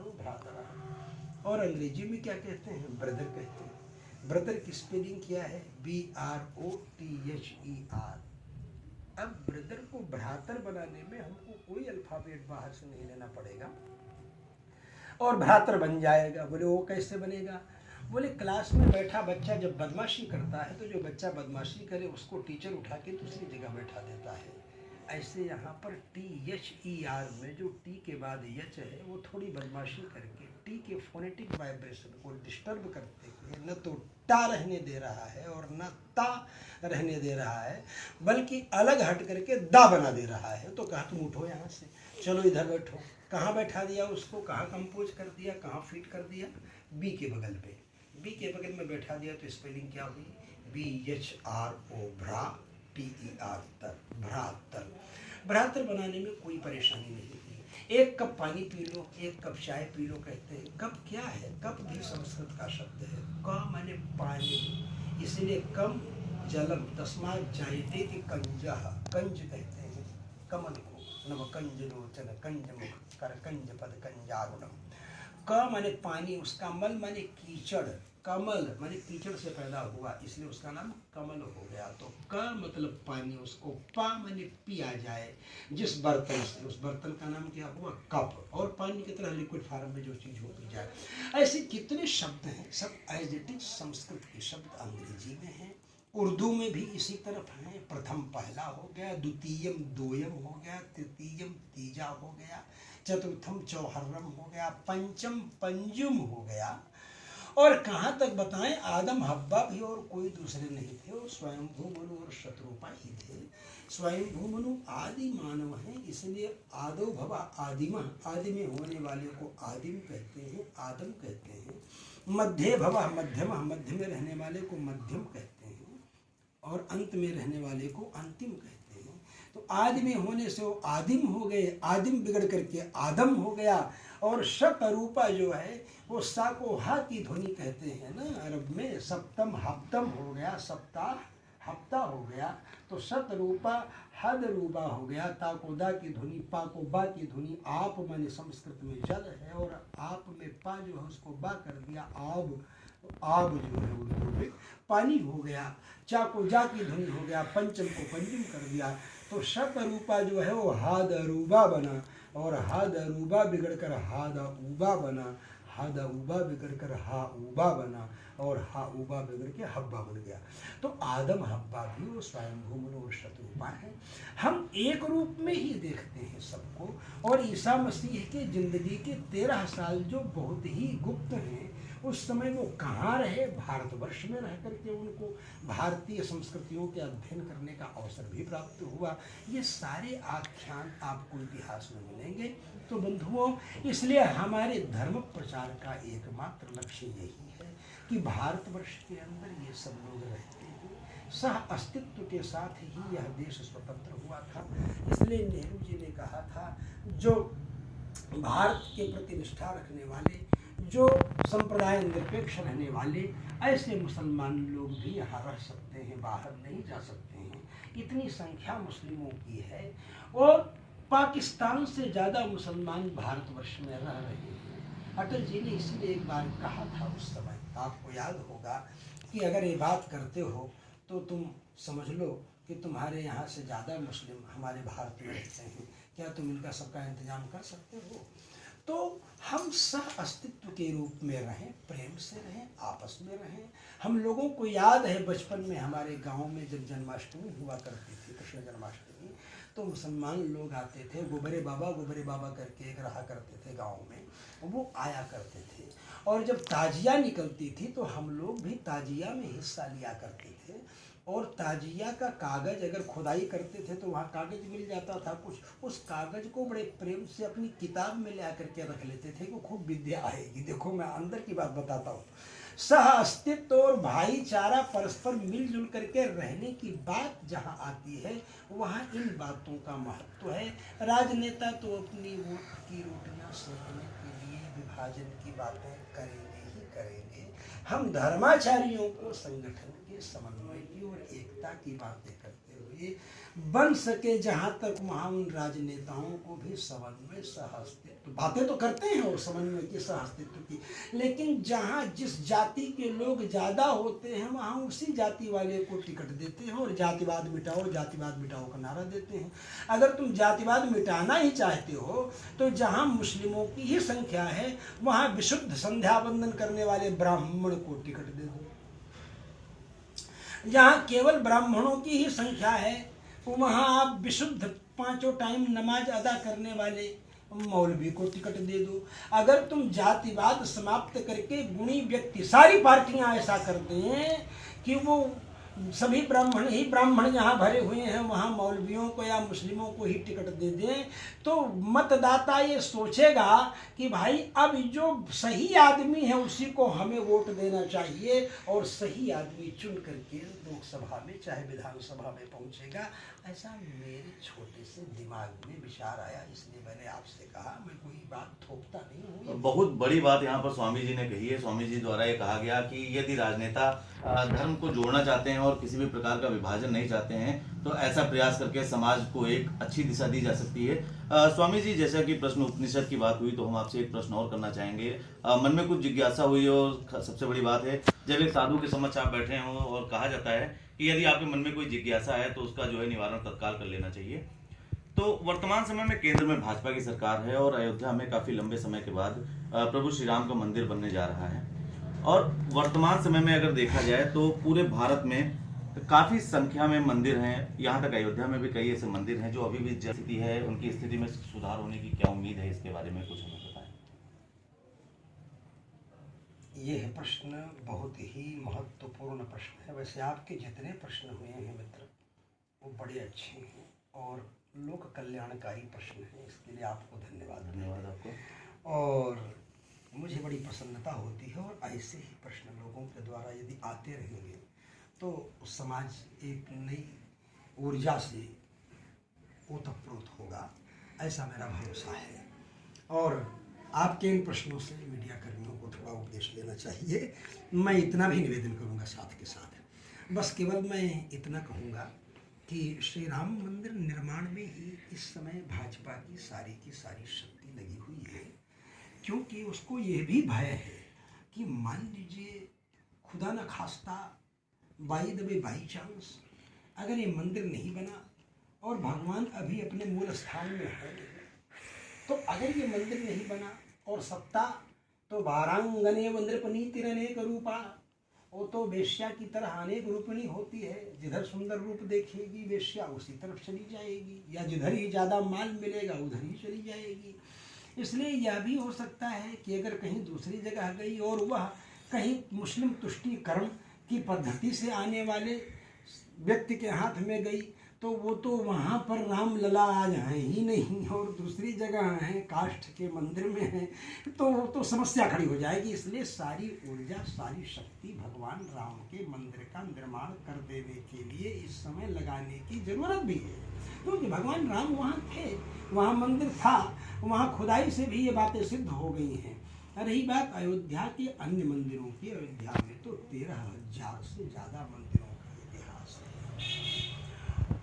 हूँ भ्रातरा। और अंग्रेजी में क्या कहते हैं? ब्रदर कहते हैं। ब्रदर की स्पेलिंग क्या है? BROTHER। अब ब्रदर को भ्रातर बनाने में हमको कोई अल्फाबेट बाहर से नहीं लेना पड़ेगा और भ्रातर बन जाएगा। बोले वो कैसे बनेगा? बोले क्लास में बैठा बच्चा जब बदमाशी करता है तो जो बच्चा बदमाशी करे उसको टीचर उठा के दूसरी जगह बैठा देता है। ऐसे यहाँ पर THER में जो टी के बाद यच है वो थोड़ी बदमाशी करके टी के फोनेटिक वाइब्रेशन को डिस्टर्ब करते हुए न तो टा रहने दे रहा है और न ता रहने दे रहा है, बल्कि अलग हट करके दा बना दे रहा है। तो कहा तुम उठो यहाँ से, चलो इधर बैठो। कहाँ बैठा दिया उसको? कहाँ कंपोज कर दिया? कहाँ फिट कर दिया? बी के बगल पे। बी के बगल में बैठा दिया तो स्पेलिंग क्या हुई? BHRO भ्रा TER तर, भ्रातर। भ्रातर बनाने में कोई परेशानी नहीं थी। एक कप पानी पी लो, एक कप चाय पी लो कहते हैं। कप क्या है? कप भी संस्कृत का शब्द है। क माने पानी, इसलिए कम जलम तस्मात् जायते कि कंजः। कंज कहते हैं कमल को। नव कंज लोचन कंज मुख कर कंज पद कंजारुणम। क माने पानी, उसका मल माने कीचड़। कमल माने कीचड़ से पैदा हुआ, इसलिए उसका नाम कमल हो गया। तो क मतलब पानी, उसको पा माने पिया जाए जिस बर्तन से, उस बर्तन का नाम क्या हुआ? कप। और पानी की तरह लिक्विड फॉर्म में जो चीज हो पी जाए। ऐसे कितने शब्द हैं, सब एज इट इज संस्कृत के शब्द अंग्रेजी में हैं। उर्दू में भी इसी तरफ है। प्रथम पहला हो गया, द्वितीयम दोयम हो गया, तृतीयम तीजा हो गया, चतुर्थम चौहर्रम हो गया, पंचम पंजुम हो गया। और कहाँ तक बताएं, आदम हब्बा भी और कोई दूसरे नहीं थे, और स्वयंभू मनु और शत्रुपा ही थे। स्वयंभू मनु आदि मानव हैं, इसलिए आदो भवा आदिमा, आदि में होने वाले को आदिम कहते हैं, आदम कहते हैं। मध्य भवा मध्यम, मध्य में रहने वाले को मध्यम कहते हैं, और अंत में रहने वाले को अंतिम कहते हैं। तो आदि में होने से वो आदिम हो गए, आदिम बिगड़ करके आदम हो गया। और शत रूपा जो है वो सा को हा की ध्वनि कहते हैं ना अरब में। सप्तम हप्तम हो गया, सप्ताह हफ्ता हो गया। तो शत रूपा हद रूबा हो गया, ता को दा की ध्वनि, पा को बा की ध्वनि। आप माने संस्कृत में जल है, और आप में पा जो है उसको बा कर दिया, आब। आब जो है उर्दू में पानी हो गया। चा को जा की ध्वनि हो गया, पंचम को पंचम कर दिया। तो शत रूपा जो है वो हाद अरूबा बना, और हाद अरूबा बिगड़कर हाद ऊबा बना, हाद ऊबा बिगड़कर हा ऊबा बना, और हा ऊबा बिगड़ के हब्बा बन गया। तो आदम हब्बा भी वो स्वयंभू मनु और शतरूपा है। हम एक रूप में ही देखते हैं सबको। और ईसा मसीह के जिंदगी के 13 साल जो बहुत ही गुप्त हैं, उस समय वो कहाँ रहे? भारतवर्ष में रह करके उनको भारतीय संस्कृतियों के अध्ययन करने का अवसर भी प्राप्त हुआ। ये सारे आख्यान आपको इतिहास में मिलेंगे। तो बंधुओं, इसलिए हमारे धर्म प्रचार का एकमात्र लक्ष्य यही है कि भारतवर्ष के अंदर ये सब लोग रहते हैं, सह अस्तित्व के साथ ही यह देश स्वतंत्र हुआ था। इसलिए नेहरू जी ने कहा था, जो भारत के प्रति निष्ठा रखने वाले, जो संप्रदाय निरपेक्ष रहने वाले, ऐसे मुसलमान लोग भी यहाँ रह सकते हैं, बाहर नहीं जा सकते हैं। इतनी संख्या मुस्लिमों की है, और पाकिस्तान से ज़्यादा मुसलमान भारतवर्ष में रह रहे हैं। अटल जी ने इसलिए एक बार कहा था उस समय, आपको याद होगा, कि अगर ये बात करते हो तो तुम समझ लो कि तुम्हारे यहाँ से ज़्यादा मुस्लिम हमारे भारत में रहते हैं, क्या तुम इनका सबका इंतजाम कर सकते हो? तो हम सह अस्तित्व के रूप में रहें, प्रेम से रहें, आपस में रहें। हम लोगों को याद है बचपन में हमारे गांव में जब जन्माष्टमी हुआ करती थी, कृष्ण जन्माष्टमी, तो मुसलमान लोग आते थे, गोबरे बाबा करके एक रहा करते थे गांव में, वो आया करते थे। और जब ताजिया निकलती थी तो हम लोग भी ताजिया में हिस्सा लिया करते थे। और ताजिया का कागज़ अगर खुदाई करते थे तो वहाँ कागज़ मिल जाता था कुछ, उस कागज़ को बड़े प्रेम से अपनी किताब में ले आकर के रख लेते थे कि खूब विद्या आएगी। देखो मैं अंदर की बात बताता हूँ। सह अस्तित्व और भाईचारा, परस्पर मिलजुल करके रहने की बात जहाँ आती है, वहाँ इन बातों का महत्व है। राजनेता तो अपनी वोट की रोटियाँ सेकने के लिए विभाजन की बातें करेंगे ही करेंगे। हम धर्माचार्यों को संगठन के समन्वय की और एकता की बातें करते हुए बन सके जहाँ तक वहाँ उन राजनेताओं को भी समन्वय सहअस्तित्व, बातें तो करते हैं और समन्वय की सहअस्तित्व की, लेकिन जहाँ जिस जाति के लोग ज़्यादा होते हैं वहाँ उसी जाति वाले को टिकट देते हैं और जातिवाद मिटाओ का नारा देते हैं। अगर तुम जातिवाद मिटाना ही चाहते हो तो जहाँ मुस्लिमों की ही संख्या है वहाँ विशुद्ध संध्या वंदन करने वाले ब्राह्मण को टिकट दे दो। जहाँ केवल ब्राह्मणों की ही संख्या है वहाँ आप विशुद्ध 5 टाइम नमाज अदा करने वाले मौलवी को टिकट दे दो। अगर तुम जातिवाद समाप्त करके गुणी व्यक्ति, सारी पार्टियां ऐसा करते हैं कि वो सभी ब्राह्मण यहाँ भरे हुए हैं वहाँ मौलवियों को या मुस्लिमों को ही टिकट दे दें, तो मतदाता ये सोचेगा कि भाई अब जो सही आदमी है उसी को हमें वोट देना चाहिए और सही आदमी चुन करके लोकसभा में चाहे विधानसभा में पहुँचेगा। ऐसा मेरे छोटे से दिमाग में विचार आया, इसलिए मैंने आपसे कहा। मैं कोई बात थोपता नहीं हूँ। बहुत बड़ी बात यहाँ पर स्वामी जी ने कही है। स्वामी जी द्वारा ये कहा गया कि यदि राजनेता धर्म को जोड़ना चाहते हैं और किसी भी प्रकार का विभाजन नहीं चाहते हैं तो ऐसा प्रयास करके समाज को एक अच्छी दिशा दी जा सकती है। स्वामी जी, जैसा कि प्रश्न उपनिषद की बात हुई तो हम आपसे एक प्रश्न और करना चाहेंगे। मन में कुछ जिज्ञासा हुई और सबसे बड़ी बात है जब एक साधु के समक्ष आप बैठे हों और कहा जाता है कि यदि आपके मन में कोई जिज्ञासा है तो उसका जो है निवारण तत्काल कर लेना चाहिए। तो वर्तमान समय में केंद्र में भाजपा की सरकार है और अयोध्या में काफी लंबे समय के बाद प्रभु श्री राम का मंदिर बनने जा रहा है और वर्तमान समय में अगर देखा जाए तो पूरे भारत में काफी संख्या में मंदिर हैं। यहाँ तक अयोध्या में भी कई ऐसे मंदिर हैं जो अभी भी स्थिति है, उनकी स्थिति में सुधार होने की क्या उम्मीद है, इसके बारे में कुछ हमें बताएं। यह प्रश्न बहुत ही महत्वपूर्ण प्रश्न है। वैसे आपके जितने प्रश्न हुए हैं मित्र वो बड़े अच्छे हैं और लोक कल्याणकारी प्रश्न हैं, इसके लिए आपको धन्यवाद आपको। और मुझे बड़ी प्रसन्नता होती है और ऐसे ही प्रश्न लोगों के द्वारा यदि आते रहेंगे तो समाज एक नई ऊर्जा से ओतप्रोत होगा, ऐसा मेरा भरोसा है। और आपके इन प्रश्नों से मीडिया कर्मियों को थोड़ा उपदेश लेना चाहिए। मैं इतना भी निवेदन करूंगा साथ के साथ, बस केवल मैं इतना कहूँगा कि श्री राम मंदिर निर्माण में ही इस समय भाजपा की सारी शक्ति लगी हुई है, क्योंकि उसको ये भी भय है कि मान लीजिए खुदा न खास्ता बाई दबे बाई चांस अगर ये मंदिर नहीं बना और भगवान अभी अपने मूल स्थान में है, तो अगर ये मंदिर नहीं बना और सत्ता तो वारांगने व नृपनीतिरनेक रूपा, वो तो वेश्या की तरह अनेक रूपणी होती है। जिधर सुंदर रूप देखेगी वेश्या उसी तरफ चली जाएगी, या जिधर ही ज़्यादा माल मिलेगा उधर ही चली जाएगी। इसलिए यह भी हो सकता है कि अगर कहीं दूसरी जगह गई और वह कहीं मुस्लिम तुष्टीकरण की पद्धति से आने वाले व्यक्ति के हाथ में गई तो वो तो वहाँ पर राम लला आज हैं ही नहीं और दूसरी जगह हैं काष्ठ के मंदिर में हैं, तो वो तो समस्या खड़ी हो जाएगी। इसलिए सारी ऊर्जा सारी शक्ति भगवान राम के मंदिर का निर्माण कर देने के लिए इस समय लगाने की जरूरत भी है, क्योंकि भगवान राम वहाँ थे, वहाँ मंदिर था, वहाँ खुदाई से भी ये बातें सिद्ध हो गई हैं। रही बात अयोध्या के अन्य मंदिरों की, अयोध्या में तो 13,000 से ज़्यादा मंदिरों का इतिहास है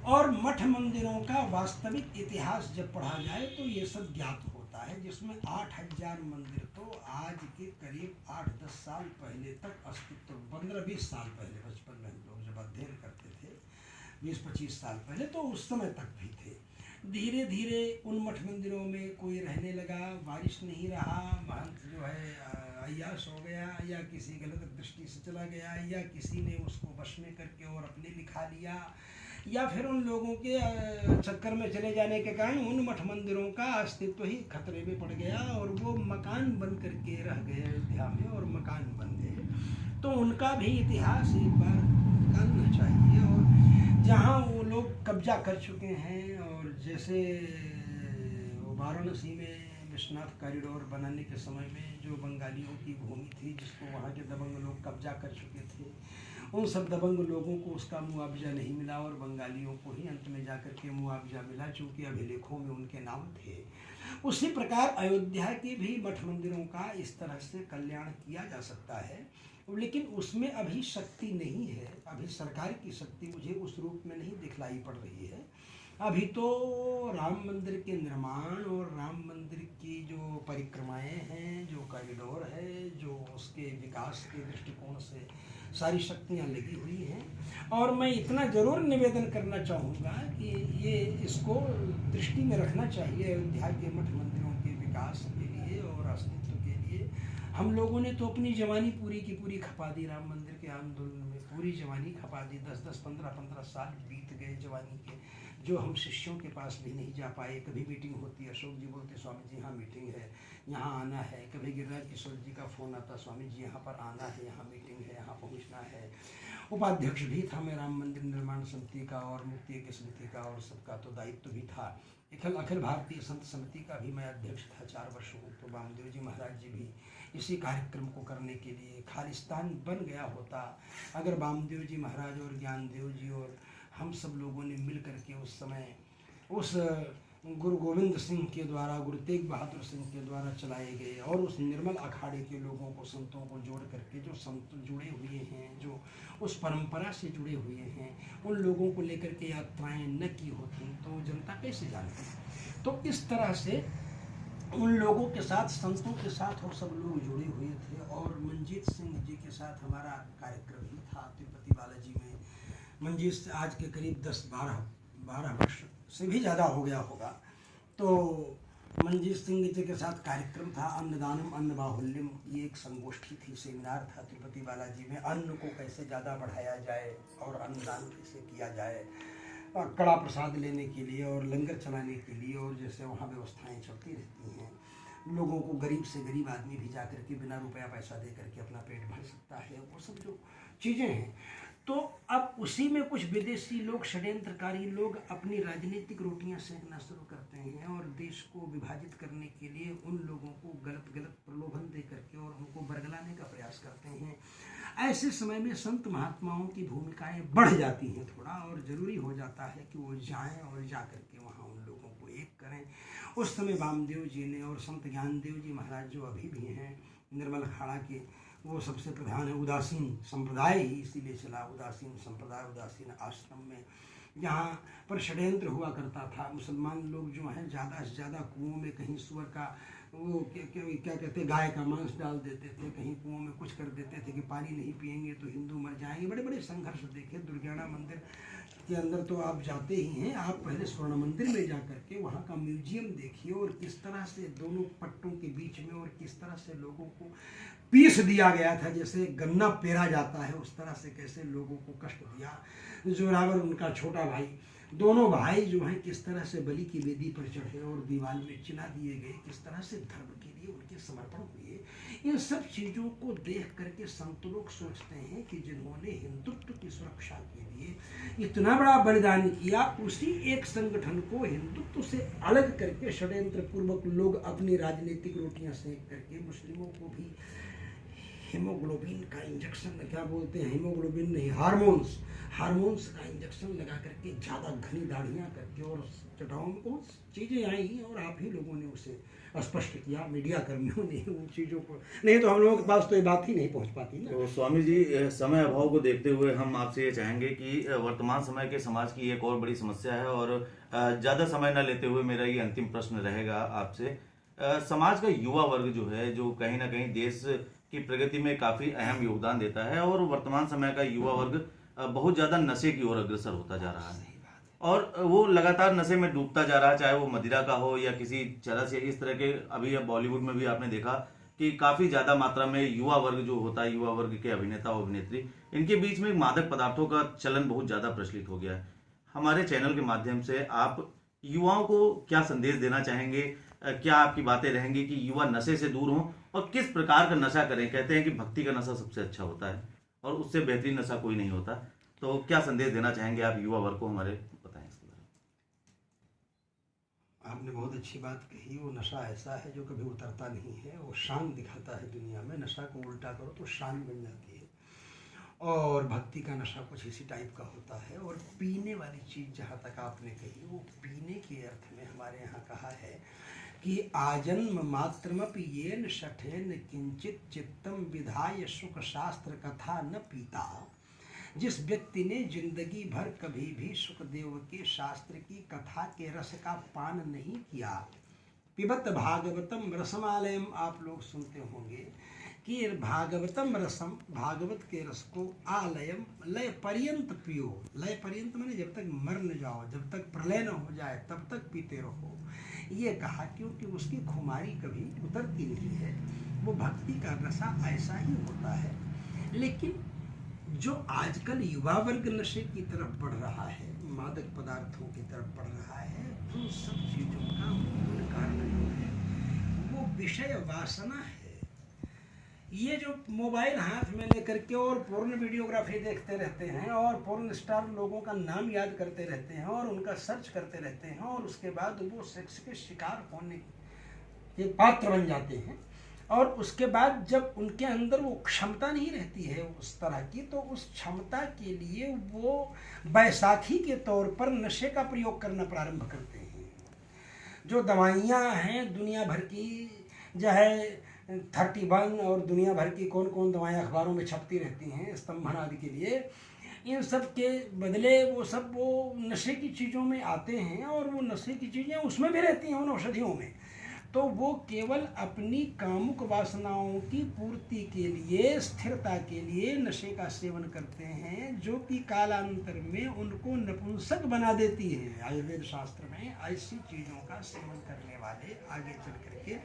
और मठ मंदिरों का वास्तविक इतिहास जब पढ़ा जाए तो ये सब ज्ञात होता है, जिसमें 8,000 मंदिर तो आज के करीब 8-10 साल पहले तक अस्तित्व, 15-20 साल पहले, बचपन में हम लोग जब अध्ययन करते थे 20-25 साल पहले, तो उस समय तक भी थे। धीरे धीरे उन मठ मंदिरों में कोई रहने लगा, बारिश नहीं रहा, महंत जो है अय्याश हो गया या किसी गलत दृष्टि से चला गया या किसी ने उसको वश में करके और अपने लिखा लिया, या फिर उन लोगों के चक्कर में चले जाने के कारण उन मठ मंदिरों का अस्तित्व ही खतरे में पड़ गया और वो मकान बन करके रह गए अयोध्या में और मकान बन गए। तो उनका भी इतिहास एक बार निकालना चाहिए और जहाँ वो लोग कब्जा कर चुके हैं, और जैसे वाराणसी में विश्वनाथ कॉरिडोर बनाने के समय में जो बंगालियों की भूमि थी जिसको वहाँ के दबंग लोग कब्जा कर चुके थे, उन सब दबंग लोगों को उसका मुआवजा नहीं मिला और बंगालियों को ही अंत में जाकर के मुआवजा मिला, चूँकि अभिलेखों में उनके नाम थे। उसी प्रकार अयोध्या के भी मठ मंदिरों का इस तरह से कल्याण किया जा सकता है लेकिन उसमें अभी शक्ति नहीं है, अभी सरकार की शक्ति मुझे उस रूप में नहीं दिखलाई पड़ रही है। अभी तो राम मंदिर के निर्माण और राम मंदिर की जो परिक्रमाएं हैं, जो कॉरिडोर है, जो उसके विकास के दृष्टिकोण से सारी शक्तियां लगी हुई हैं। और मैं इतना ज़रूर निवेदन करना चाहूँगा कि ये इसको दृष्टि में रखना चाहिए अयोध्या के मठ मंदिरों के विकास के लिए और अस्तित्व के लिए। हम लोगों ने तो अपनी जवानी पूरी की पूरी खपा दी राम मंदिर के आंदोलन में, पूरी जवानी खपा दी। 10-10, 15-15 साल बीत गए जवानी के, जो हम शिष्यों के पास भी नहीं जा पाए। कभी मीटिंग होती है, अशोक जी बोलते स्वामी जी यहाँ मीटिंग है, यहाँ आना है। कभी गिरिराज किशोर जी का फ़ोन आता, स्वामी जी यहाँ पर आना है, यहाँ मीटिंग है, यहाँ पहुँचना है। उपाध्यक्ष भी था मैं राम मंदिर निर्माण समिति का और मुक्ति की समिति का, और सबका तो दायित्व भी था। अखिल भारतीय संत समिति का भी मैं अध्यक्ष था 4 वर्षों। तो वामदेव जी महाराज जी भी इसी कार्यक्रम को करने के लिए खालिस्तान बन गया होता अगर वामदेव जी महाराज और ज्ञानदेव जी और हम सब लोगों ने मिल करके उस समय उस गुरु गोविंद सिंह के द्वारा, गुरु तेग बहादुर सिंह के द्वारा चलाए गए और उस निर्मल अखाड़े के लोगों को, संतों को जोड़ करके, जो संत जुड़े हुए हैं, जो उस परंपरा से जुड़े हुए हैं, उन लोगों को लेकर के यात्राएं न की होती तो जनता कैसे जानती। तो इस तरह से उन लोगों के साथ, संतों के साथ और सब लोग जुड़े हुए थे। और मंजीत सिंह जी के साथ हमारा कार्यक्रम भी था तिरुपति बालाजी में। मंजीत से आज के करीब 10-12 वर्ष से भी ज़्यादा हो गया होगा। तो मंजीत सिंह जी के साथ कार्यक्रम था अन्नदानम अन्न बाहुल्यम। ये एक संगोष्ठी थी, सेमिनार था तिरुपति बालाजी में। अन्न को कैसे ज़्यादा बढ़ाया जाए और अन्नदान कैसे किया जाए, और कड़ा प्रसाद लेने के लिए और लंगर चलाने के लिए, और जैसे वहाँ व्यवस्थाएं चलती रहती हैं। लोगों को, गरीब से गरीब आदमी भी जा करके बिना रुपया पैसा दे करके अपना पेट भर सकता है, वो सब जो चीज़ें हैं। तो अब उसी में कुछ विदेशी लोग, षड्यंत्रकारी लोग अपनी राजनीतिक रोटियां सेकना शुरू करते हैं और देश को विभाजित करने के लिए उन लोगों को गलत गलत प्रलोभन दे करके और उनको बरगलाने का प्रयास करते हैं। ऐसे समय में संत महात्माओं की भूमिकाएं बढ़ जाती हैं थोड़ा, और ज़रूरी हो जाता है कि वो जाएं और जा करके वहाँ उन लोगों को एक करें। उस समय वामदेव जी ने और संत ज्ञानदेव जी महाराज जो अभी भी हैं निर्मल अखाड़ा के, वो सबसे प्रधान है। उदासीन संप्रदाय ही इसीलिए चला, उदासीन संप्रदाय, उदासीन आश्रम में, जहाँ पर षड्यंत्र हुआ करता था। मुसलमान लोग जो हैं ज़्यादा से ज़्यादा कुओं में कहीं सुअर का वो क्या कहते हैं, गाय का मांस डाल देते थे, कहीं कुओं में कुछ कर देते थे कि पानी नहीं पिएंगे तो हिंदू मर जाएंगे। बड़े बड़े संघर्ष देखे। दुर्गाना मंदिर के अंदर तो आप जाते ही हैं, आप पहले स्वर्ण मंदिर में जा करके वहाँ का म्यूजियम देखिए, और किस तरह से दोनों पट्टों के बीच में और किस तरह से लोगों को पीस दिया गया था, जैसे गन्ना पेरा जाता है उस तरह से कैसे लोगों को कष्ट दिया। जोरावर उनका छोटा भाई, दोनों भाई जो हैं किस तरह से बलि की वेदी पर चढ़े और दीवार में चिना दिए गए, किस तरह से धर्म के लिए उनके समर्पण हुए। इन सब चीज़ों को देख करके संत लोग सोचते हैं कि जिन्होंने हिंदुत्व की सुरक्षा के लिए इतना बड़ा बलिदान किया, उसी एक संगठन को हिंदुत्व से अलग करके षड्यंत्र पूर्वक लोग अपनी राजनीतिक रोटियां सेक करके मुस्लिमों को भी हीमोग्लोबिन का इंजेक्शन, क्या बोलते हैं, हीमोग्लोबिन नहीं, हार्मोन्स का इंजेक्शन लगा करके ज़्यादा घनी दाढ़ियाँ करके और चटाओं में बहुत चीज़ें आई और आप ही लोगों ने उसे स्पष्ट किया, मीडिया कर्मियों ने उन चीज़ों को, नहीं तो हम लोगों के पास तो ये बात ही नहीं पहुंच पाती ना। तो स्वामी जी, समय अभाव को देखते हुए हम आपसे ये चाहेंगे कि वर्तमान समय के समाज की एक और बड़ी समस्या है, और ज़्यादा समय न लेते हुए मेरा ये अंतिम प्रश्न रहेगा आपसे। समाज का युवा वर्ग जो है, जो कहीं ना कहीं देश की प्रगति में काफ़ी अहम योगदान देता है, और वर्तमान समय का युवा वर्ग बहुत ज़्यादा नशे की ओर अग्रसर होता जा रहा है, और वो लगातार नशे में डूबता जा रहा है, चाहे वो मदिरा का हो या किसी चरस या इस तरह के। अभी बॉलीवुड में भी आपने देखा कि काफ़ी ज़्यादा मात्रा में युवा वर्ग जो होता है, युवा वर्ग के अभिनेता और अभिनेत्री, इनके बीच में मादक पदार्थों का चलन बहुत ज़्यादा प्रचलित हो गया है। हमारे चैनल के माध्यम से आप युवाओं को क्या संदेश देना चाहेंगे? क्या आपकी बातें रहेंगी कि युवा नशे से दूर हों और किस प्रकार का नशा करें? कहते हैं कि भक्ति का नशा सबसे अच्छा होता है और उससे बेहतरीन नशा कोई नहीं होता। तो क्या संदेश देना चाहेंगे आप युवा वर्ग को? हमारे बताएं इसके बारे में। आपने बहुत अच्छी बात कही। वो नशा ऐसा है जो कभी उतरता नहीं है, वो शान दिखाता है दुनिया में। नशा को उल्टा करो तो शान बन जाती है। और भक्ति का नशा कुछ इसी टाइप का होता है। और पीने वाली चीज़ जहाँ तक आपने कही, वो पीने के अर्थ में हमारे यहाँ कहा है कि आजन्म मात्रमपि येन शठेन किंचित चित्तम विधाय सुख शास्त्र कथा न पीता। जिस व्यक्ति ने जिंदगी भर कभी भी सुखदेव के शास्त्र की कथा के रस का पान नहीं किया। पिबत भागवतम रसमालयम, आप लोग सुनते होंगे कि भागवतम रसम, भागवत के रस को आलयम लय पर्यंत पियो। लय पर्यंत मैंने जब तक मर न जाओ, जब तक प्रलय न हो जाए तब तक पीते रहो। ये कहा क्योंकि उसकी खुमारी कभी उतरती नहीं है। वो भक्ति का नशा ऐसा ही होता है। लेकिन जो आजकल युवा वर्ग नशे की तरफ बढ़ रहा है, मादक पदार्थों की तरफ बढ़ रहा है, उन सब चीज़ों का मूल कारण जो है वो विषय वासना है। ये जो मोबाइल हाथ में लेकर के और पोर्न वीडियोग्राफी देखते रहते हैं और पोर्न स्टार लोगों का नाम याद करते रहते हैं और उनका सर्च करते रहते हैं और उसके बाद वो सेक्स के शिकार होने के पात्र बन जाते हैं। और उसके बाद जब उनके अंदर वो क्षमता नहीं रहती है उस तरह की, तो उस क्षमता के लिए वो बैसाखी के तौर पर नशे का प्रयोग करना प्रारंभ करते हैं। जो दवाइयाँ हैं दुनिया भर की, जो है 31 और दुनिया भर की कौन कौन दवाएं अखबारों में छपती रहती हैं स्तंभन आदि के लिए, इन सब के बदले वो नशे की चीज़ों में आते हैं और वो नशे की चीज़ें उसमें भी रहती हैं उन औषधियों में। तो वो केवल अपनी कामुक वासनाओं की पूर्ति के लिए, स्थिरता के लिए नशे का सेवन करते हैं, जो कि कालांतर में उनको नपुंसक बना देती है। आयुर्वेद शास्त्र में ऐसी चीज़ों का सेवन करने वाले आगे चल करके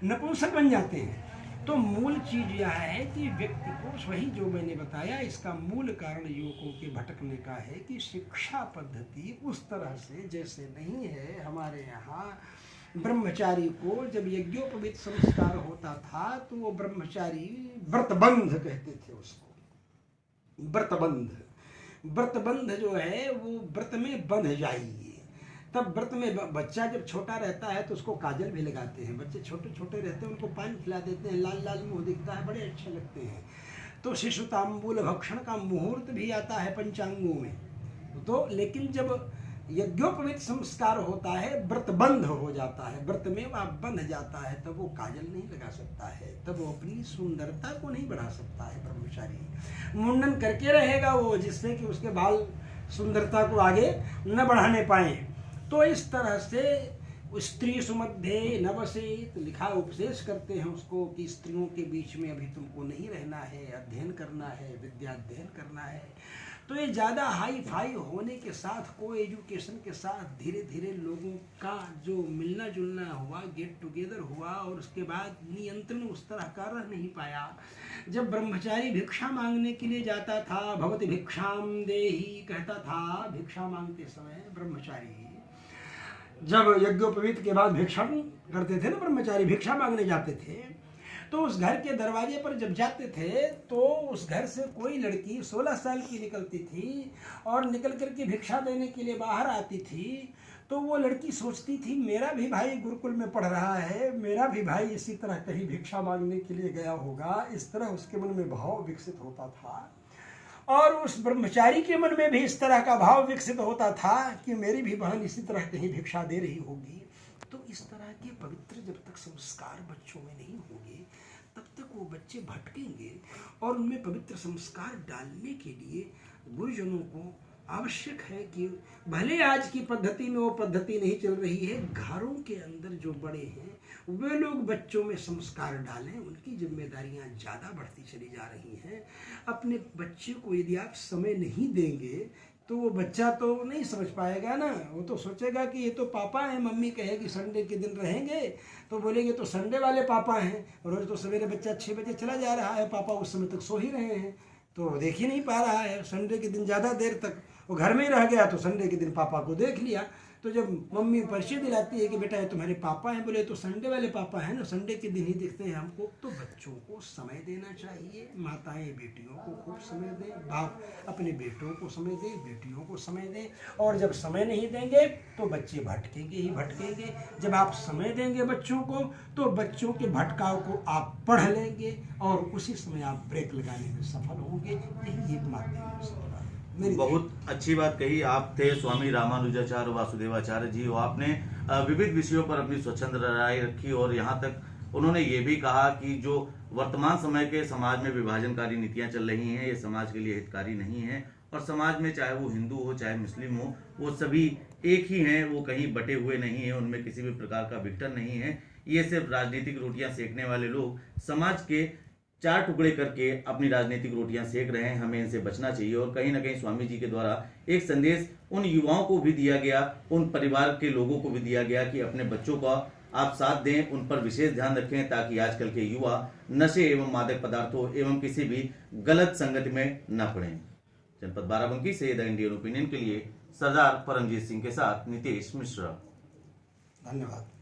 नपुंसक बन जाते हैं। तो मूल चीज़ यह है कि व्यक्ति को, वही जो मैंने बताया, इसका मूल कारण युवकों के भटकने का है कि शिक्षा पद्धति उस तरह से जैसे नहीं है। हमारे यहाँ ब्रह्मचारी को जब यज्ञोपवीत संस्कार होता था तो वो ब्रह्मचारी व्रतबंध कहते थे उसको। व्रतबंध जो है वो व्रत में बंध जाइए। तब व्रत में बच्चा जब छोटा रहता है तो उसको काजल भी लगाते हैं। बच्चे छोटे छोटे रहते हैं, उनको पानी खिला देते हैं, लाल लाल मुंह दिखता है, बड़े अच्छे लगते हैं। तो शिशु तांबूल भक्षण का मुहूर्त भी आता है पंचांगों में। तो लेकिन जब यज्ञोपवीत संस्कार होता है, व्रत बंध हो जाता है, व्रत में वह बंध जाता है, तब वो काजल नहीं लगा सकता है, तब वो अपनी सुंदरता को नहीं बढ़ा सकता है। ब्रह्मचारी मुंडन करके रहेगा वो, जिससे कि उसके बाल सुंदरता को आगे न बढ़ाने पाए। तो इस तरह से स्त्री सुमध्य नवसेत लिखा, उपदेश करते हैं उसको कि स्त्रियों के बीच में अभी तुमको नहीं रहना है, अध्ययन करना है, विद्या अध्ययन करना है। तो ये ज़्यादा हाई फाई होने के साथ, को एजुकेशन के साथ धीरे धीरे लोगों का जो मिलना जुलना हुआ, गेट टुगेदर हुआ, और उसके बाद नियंत्रण उस तरह का रह नहीं पाया। जब ब्रह्मचारी भिक्षा मांगने के लिए जाता था, भवति भिक्षाम देहि कहता था, भिक्षा मांगते समय ब्रह्मचारी जब यज्ञोपवीत के बाद भिक्षा करते थे ना, ब्रह्मचारी भिक्षा मांगने जाते थे, तो उस घर के दरवाजे पर जब जाते थे तो उस घर से कोई लड़की 16 साल की निकलती थी और निकल करके भिक्षा देने के लिए बाहर आती थी। तो वो लड़की सोचती थी मेरा भी भाई गुरुकुल में पढ़ रहा है, मेरा भी भाई इसी तरह कहीं भिक्षा मांगने के लिए गया होगा। इस तरह उसके मन में भाव विकसित होता था और उस ब्रह्मचारी के मन में भी इस तरह का भाव विकसित होता था कि मेरी भी बहन इसी तरह कहीं भिक्षा दे रही होगी। तो इस तरह के पवित्र जब तक संस्कार बच्चों में नहीं होंगे तब तक वो बच्चे भटकेंगे। और उनमें पवित्र संस्कार डालने के लिए गुरुजनों को आवश्यक है कि भले आज की पद्धति में वो पद्धति नहीं चल रही है, घरों के अंदर जो बड़े हैं वे लोग बच्चों में संस्कार डालें। उनकी जिम्मेदारियां ज़्यादा बढ़ती चली जा रही हैं। अपने बच्चे को यदि आप समय नहीं देंगे तो वो बच्चा तो नहीं समझ पाएगा ना। वो तो सोचेगा कि ये तो पापा हैं, मम्मी कहेगी संडे के दिन रहेंगे तो बोलेंगे तो संडे वाले पापा हैं। रोज़ तो सवेरे बच्चा 6 बजे चला जा रहा है, पापा उस समय तक सो ही रहे हैं, तो देख ही नहीं पा रहा है। संडे के दिन ज़्यादा देर तक वो घर में ही रह गया तो संडे के दिन पापा को देख लिया। तो जब मम्मी परिचय दिलाती है कि बेटा ये तुम्हारे पापा हैं, बोले तो संडे वाले पापा हैं ना, संडे के दिन ही दिखते हैं हमको। तो बच्चों को समय देना चाहिए। माताएं बेटियों को खूब समय दें, बाप अपने बेटों को समय दें, बेटियों को समय दें। और जब समय नहीं देंगे तो बच्चे भटकेंगे ही भटकेंगे। जब आप समय देंगे बच्चों को तो बच्चों के भटकाव को आप पढ़ लेंगे और उसी समय आप ब्रेक लगाने में सफल होंगे। यही एक माध्यम हो सकता है। मेरी बहुत अच्छी बात कही। आप थे स्वामी रामानुजाचार्य वासुदेवाचार्य जी, और आपने विविध विषयों पर अपनी स्वच्छंद राय रखी, और यहाँ तक उन्होंने ये भी कहा कि जो वर्तमान समय के समाज में विभाजनकारी नीतियां चल रही हैं, ये समाज के लिए हितकारी नहीं है, और समाज में चाहे वो हिंदू हो चाहे मुस्लिम हो, वो सभी एक ही हैं, वो कहीं बटे हुए नहीं हैं, उनमें किसी भी प्रकार का विघटन नहीं है। ये सिर्फ राजनीतिक रोटियां सेकने वाले लोग समाज के चार टुकड़े करके अपनी राजनीतिक रोटियां सेक रहे हैं, हमें इनसे बचना चाहिए। और कहीं ना कहीं स्वामी जी के द्वारा एक संदेश उन युवाओं को भी दिया गया, उन परिवार के लोगों को भी दिया गया कि अपने बच्चों का आप साथ दें, उन पर विशेष ध्यान रखें, ताकि आजकल के युवा नशे एवं मादक पदार्थों एवं किसी भी गलत संगति में न पड़ें। जनपद बाराबंकी से द इंडियन ओपिनियन के लिए सरदार परमजीत सिंह के साथ नितेश मिश्रा। धन्यवाद।